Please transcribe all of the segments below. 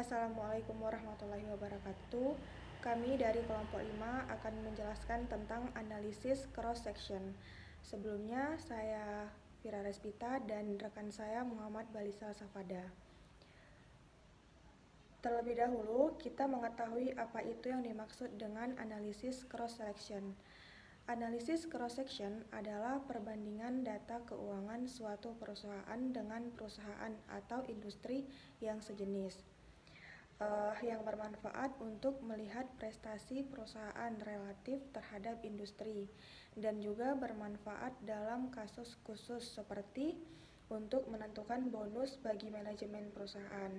Assalamualaikum warahmatullahi wabarakatuh. Kami dari kelompok 5 akan menjelaskan tentang analisis cross-section. Sebelumnya, saya Fira Respita dan rekan saya Muhammad Balisal Safada. Terlebih dahulu, kita mengetahui apa itu yang dimaksud dengan analisis cross-section. Analisis cross-section adalah perbandingan data keuangan suatu perusahaan dengan perusahaan atau industri yang sejenis. Yang bermanfaat untuk melihat prestasi perusahaan relatif terhadap industri dan juga bermanfaat dalam kasus khusus seperti untuk menentukan bonus bagi manajemen perusahaan.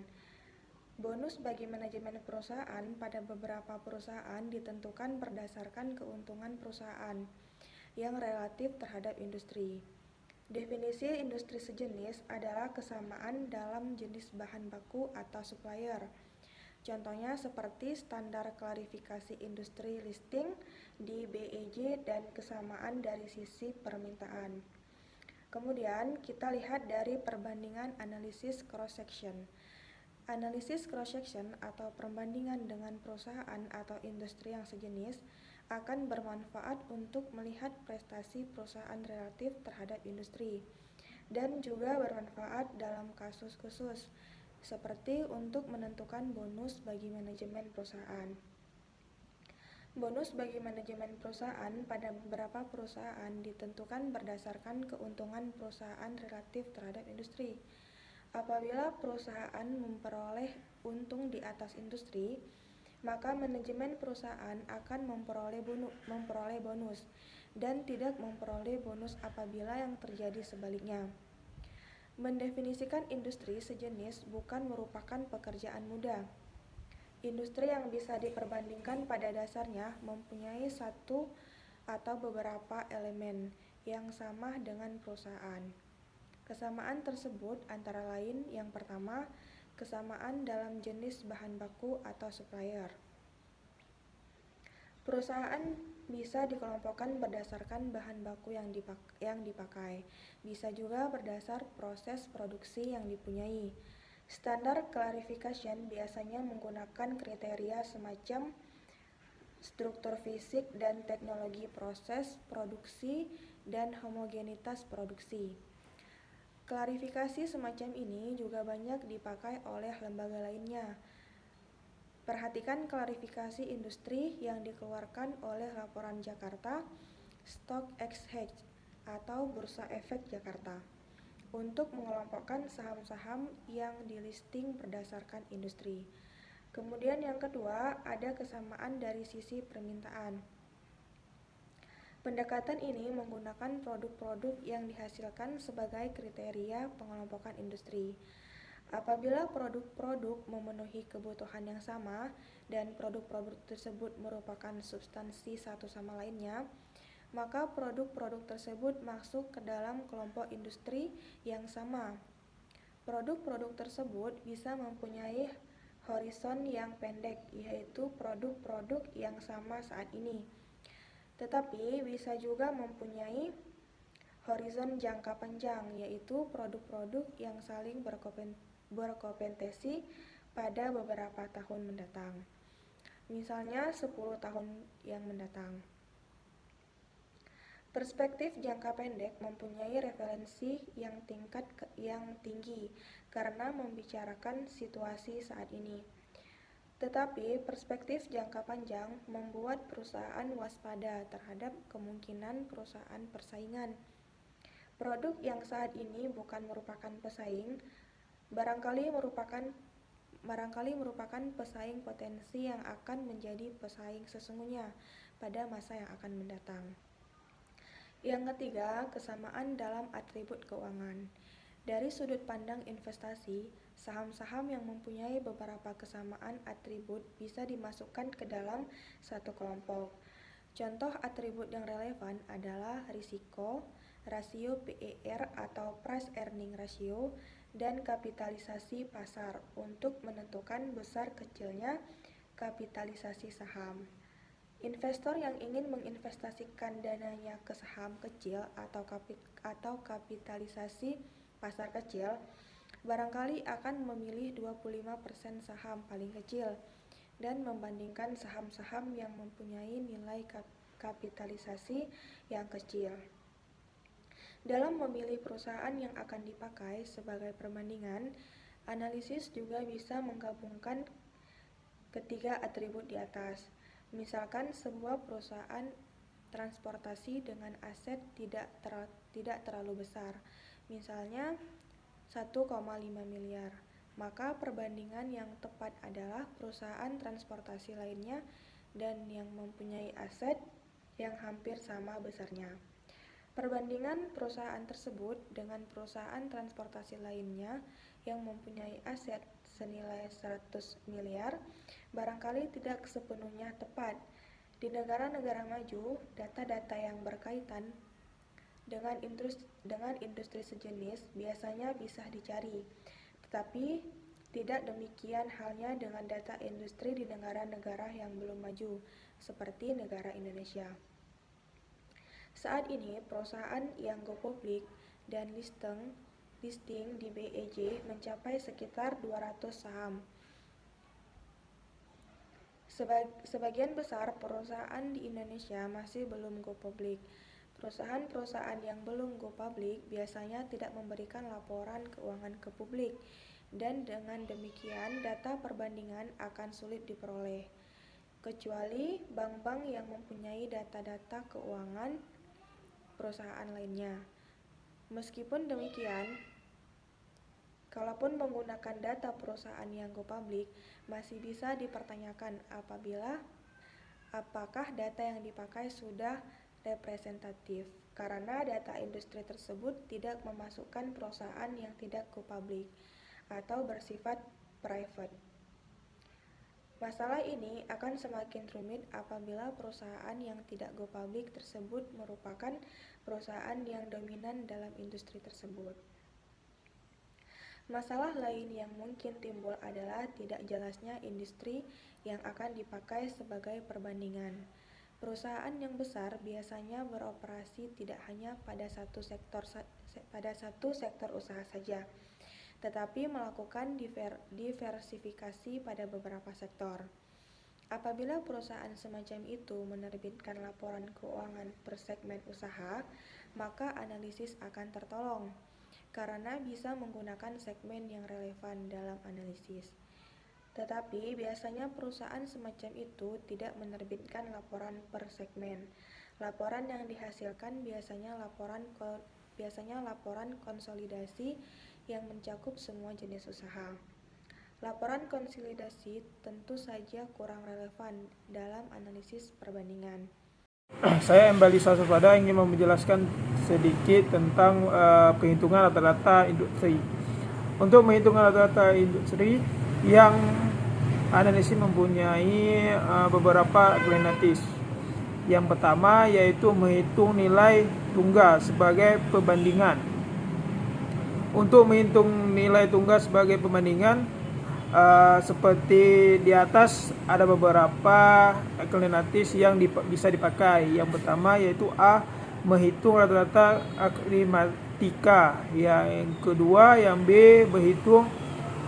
Bonus bagi manajemen perusahaan pada beberapa perusahaan ditentukan berdasarkan keuntungan perusahaan yang relatif terhadap industri. Definisi industri sejenis adalah kesamaan dalam jenis bahan baku atau supplier. Contohnya seperti standar klarifikasi industri listing di BEJ dan kesamaan dari sisi permintaan. Kemudian kita lihat dari perbandingan analisis cross-section. Analisis cross-section atau perbandingan dengan perusahaan atau industri yang sejenis akan bermanfaat untuk melihat prestasi perusahaan relatif terhadap industri dan juga bermanfaat dalam kasus khusus seperti untuk menentukan bonus bagi manajemen perusahaan. Bonus bagi manajemen perusahaan pada beberapa perusahaan ditentukan berdasarkan keuntungan perusahaan relatif terhadap industri. Apabila perusahaan memperoleh untung di atas industri, maka manajemen perusahaan akan memperoleh bonus dan tidak memperoleh bonus apabila yang terjadi sebaliknya. Mendefinisikan industri sejenis bukan merupakan pekerjaan mudah. Industri yang bisa diperbandingkan pada dasarnya mempunyai satu atau beberapa elemen yang sama dengan perusahaan. Kesamaan tersebut antara lain yang pertama, kesamaan dalam jenis bahan baku atau supplier. Perusahaan bisa dikelompokkan berdasarkan bahan baku yang dipakai, bisa juga berdasar proses produksi yang dipunyai. Standar clarification biasanya menggunakan kriteria semacam struktur fisik dan teknologi proses produksi dan homogenitas produksi. Klarifikasi semacam ini juga banyak dipakai oleh lembaga lainnya. Perhatikan klarifikasi industri yang dikeluarkan oleh Laporan Jakarta Stock Exchange atau Bursa Efek Jakarta untuk mengelompokkan saham-saham yang dilisting berdasarkan industri. Kemudian yang kedua, ada kesamaan dari sisi permintaan. Pendekatan ini menggunakan produk-produk yang dihasilkan sebagai kriteria pengelompokan industri. Apabila produk-produk memenuhi kebutuhan yang sama dan produk-produk tersebut merupakan substansi satu sama lainnya, maka produk-produk tersebut masuk ke dalam kelompok industri yang sama. Produk-produk tersebut bisa mempunyai horizon yang pendek, yaitu produk-produk yang sama saat ini, tetapi bisa juga mempunyai horizon jangka panjang, yaitu produk-produk yang saling berkompetisi pada beberapa tahun mendatang, misalnya 10 tahun yang mendatang. Perspektif jangka pendek mempunyai referensi yang tinggi karena membicarakan situasi saat ini. Tetapi perspektif jangka panjang membuat perusahaan waspada terhadap kemungkinan perusahaan persaingan. Produk yang saat ini bukan merupakan pesaing, barangkali merupakan pesaing potensi yang akan menjadi pesaing sesungguhnya pada masa yang akan mendatang. Yang ketiga, kesamaan dalam atribut keuangan. Dari sudut pandang investasi, saham-saham yang mempunyai beberapa kesamaan atribut bisa dimasukkan ke dalam satu kelompok. Contoh atribut yang relevan adalah risiko, rasio PER atau price earning ratio, dan kapitalisasi pasar untuk menentukan besar kecilnya kapitalisasi saham. Investor yang ingin menginvestasikan dananya ke saham kecil atau kapitalisasi pasar kecil barangkali akan memilih 25% saham paling kecil dan membandingkan saham-saham yang mempunyai nilai kapitalisasi yang kecil. Dalam memilih perusahaan yang akan dipakai sebagai perbandingan, analisis juga bisa menggabungkan ketiga atribut di atas. Misalkan sebuah perusahaan transportasi dengan aset tidak terlalu besar, misalnya 1,5 miliar, maka perbandingan yang tepat adalah perusahaan transportasi lainnya dan yang mempunyai aset yang hampir sama besarnya. Perbandingan perusahaan tersebut dengan perusahaan transportasi lainnya yang mempunyai aset senilai 100 miliar barangkali tidak sepenuhnya tepat. Di negara-negara maju, data-data yang berkaitan dengan industri sejenis biasanya bisa dicari, tetapi tidak demikian halnya dengan data industri di negara-negara yang belum maju, seperti negara Indonesia. Saat ini, perusahaan yang go public dan listing di BEJ mencapai sekitar 200 saham. Sebagian besar perusahaan di Indonesia masih belum go public. Perusahaan-perusahaan yang belum go public biasanya tidak memberikan laporan keuangan ke publik, dan dengan demikian data perbandingan akan sulit diperoleh, kecuali bank-bank yang mempunyai data-data keuangan perusahaan lainnya. Meskipun demikian, kalaupun menggunakan data perusahaan yang go public, masih bisa dipertanyakan apakah data yang dipakai sudah representatif, karena data industri tersebut tidak memasukkan perusahaan yang tidak go public atau bersifat private. Masalah ini akan semakin rumit apabila perusahaan yang tidak go public tersebut merupakan perusahaan yang dominan dalam industri tersebut. Masalah lain yang mungkin timbul adalah tidak jelasnya industri yang akan dipakai sebagai perbandingan. Perusahaan yang besar biasanya beroperasi tidak hanya pada satu sektor usaha saja, tetapi melakukan diversifikasi pada beberapa sektor. Apabila perusahaan semacam itu menerbitkan laporan keuangan per segmen usaha, maka analisis akan tertolong, karena bisa menggunakan segmen yang relevan dalam analisis. Tetapi biasanya perusahaan semacam itu tidak menerbitkan laporan per segmen. Laporan yang dihasilkan biasanya laporan konsolidasi yang mencakup semua jenis usaha. Laporan konsolidasi tentu saja kurang relevan dalam analisis perbandingan. Saya Embali Saspada ingin menjelaskan sedikit tentang perhitungan rata-rata industri. Untuk menghitung rata-rata industri, yang analisis mempunyai beberapa alternatif. Yang pertama yaitu menghitung nilai tunggal sebagai perbandingan. Untuk menghitung nilai tunggal sebagai perbandingan, seperti di atas ada beberapa alternatif yang bisa dipakai. Yang pertama yaitu A, menghitung rata-rata aritmatika. Yang kedua yang B, berhitung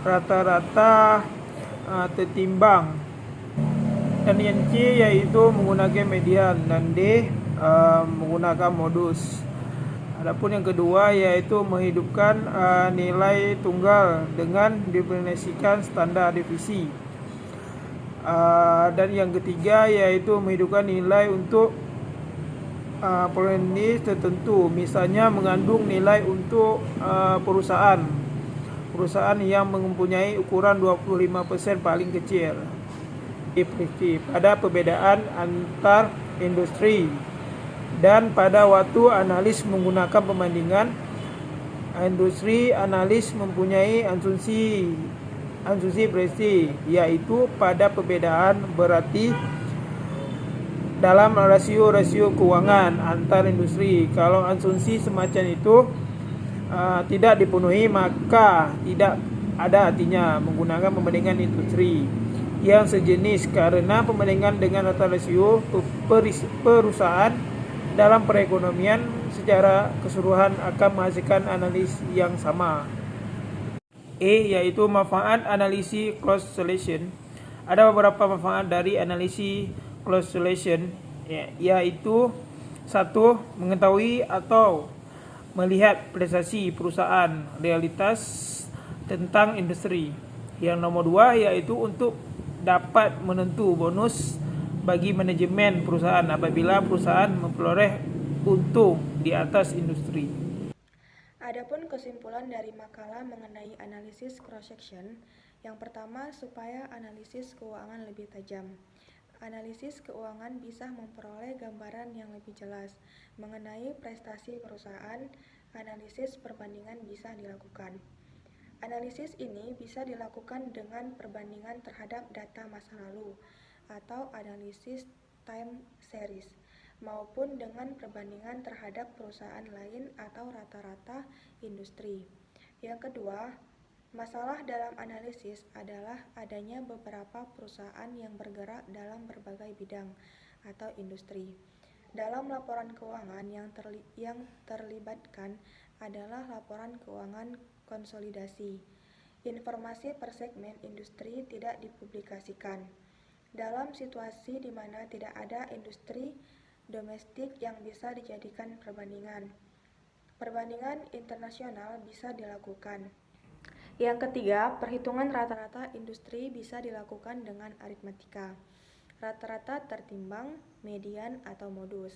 rata-rata tertimbang. Dan yang C yaitu menggunakan median, dan D menggunakan modus. Adapun yang kedua yaitu menghidupkan nilai tunggal dengan definisikan standar divisi. Dan yang ketiga yaitu menghidupkan nilai untuk proyeksi tertentu, misalnya mengandung nilai untuk perusahaan yang mempunyai ukuran 25% paling kecil. Pada perbedaan antar industri. Dan pada waktu analis menggunakan perbandingan, industri analis mempunyai asumsi prestasi, yaitu pada perbedaan berarti dalam rasio keuangan antar industri. Kalau asumsi semacam itu tidak dipenuhi, maka tidak ada artinya menggunakan perbandingan industri yang sejenis, karena perbandingan dengan rata rasio perusahaan dalam perekonomian secara keseluruhan akan menghasilkan analis yang sama. yaitu manfaat analisis cross selection. Ada beberapa manfaat dari analisis cross selection, yaitu satu, mengetahui atau melihat prestasi perusahaan, realitas tentang industri. Yang nomor dua yaitu untuk dapat menentu bonus bagi manajemen perusahaan apabila perusahaan memperoleh untung di atas industri. Adapun kesimpulan dari makalah mengenai analisis cross-section, yang pertama, supaya analisis keuangan lebih tajam. Analisis keuangan bisa memperoleh gambaran yang lebih jelas mengenai prestasi perusahaan. Analisis perbandingan bisa dilakukan. Analisis ini bisa dilakukan dengan perbandingan terhadap data masa lalu atau analisis time series, maupun dengan perbandingan terhadap perusahaan lain atau rata-rata industri. Yang kedua, masalah dalam analisis adalah adanya beberapa perusahaan yang bergerak dalam berbagai bidang atau industri. Dalam laporan keuangan yang terlibatkan adalah laporan keuangan konsolidasi. Informasi per segmen industri tidak dipublikasikan. Dalam situasi di mana tidak ada industri domestik yang bisa dijadikan perbandingan, perbandingan internasional bisa dilakukan. Yang ketiga, perhitungan rata-rata industri bisa dilakukan dengan aritmatika. Rata-rata tertimbang, median, atau modus.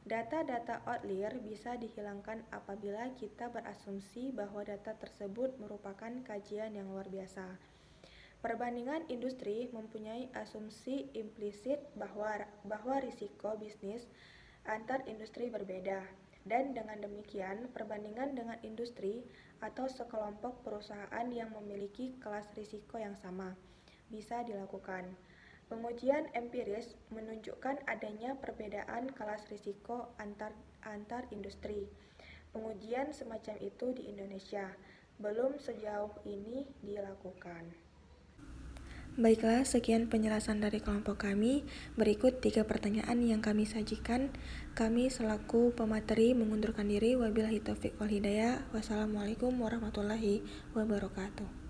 Data-data outlier bisa dihilangkan apabila kita berasumsi bahwa data tersebut merupakan kajian yang luar biasa. Perbandingan industri mempunyai asumsi implisit bahwa risiko bisnis antar industri berbeda, dan dengan demikian perbandingan dengan industri atau sekelompok perusahaan yang memiliki kelas risiko yang sama bisa dilakukan. Pengujian empiris menunjukkan adanya perbedaan kelas risiko antar industri. Pengujian semacam itu di Indonesia belum sejauh ini dilakukan. Baiklah, sekian penjelasan dari kelompok kami. Berikut 3 pertanyaan yang kami sajikan. Kami selaku pemateri mengundurkan diri. Wabillahi taufiq wal hidayah. Wassalamualaikum warahmatullahi wabarakatuh.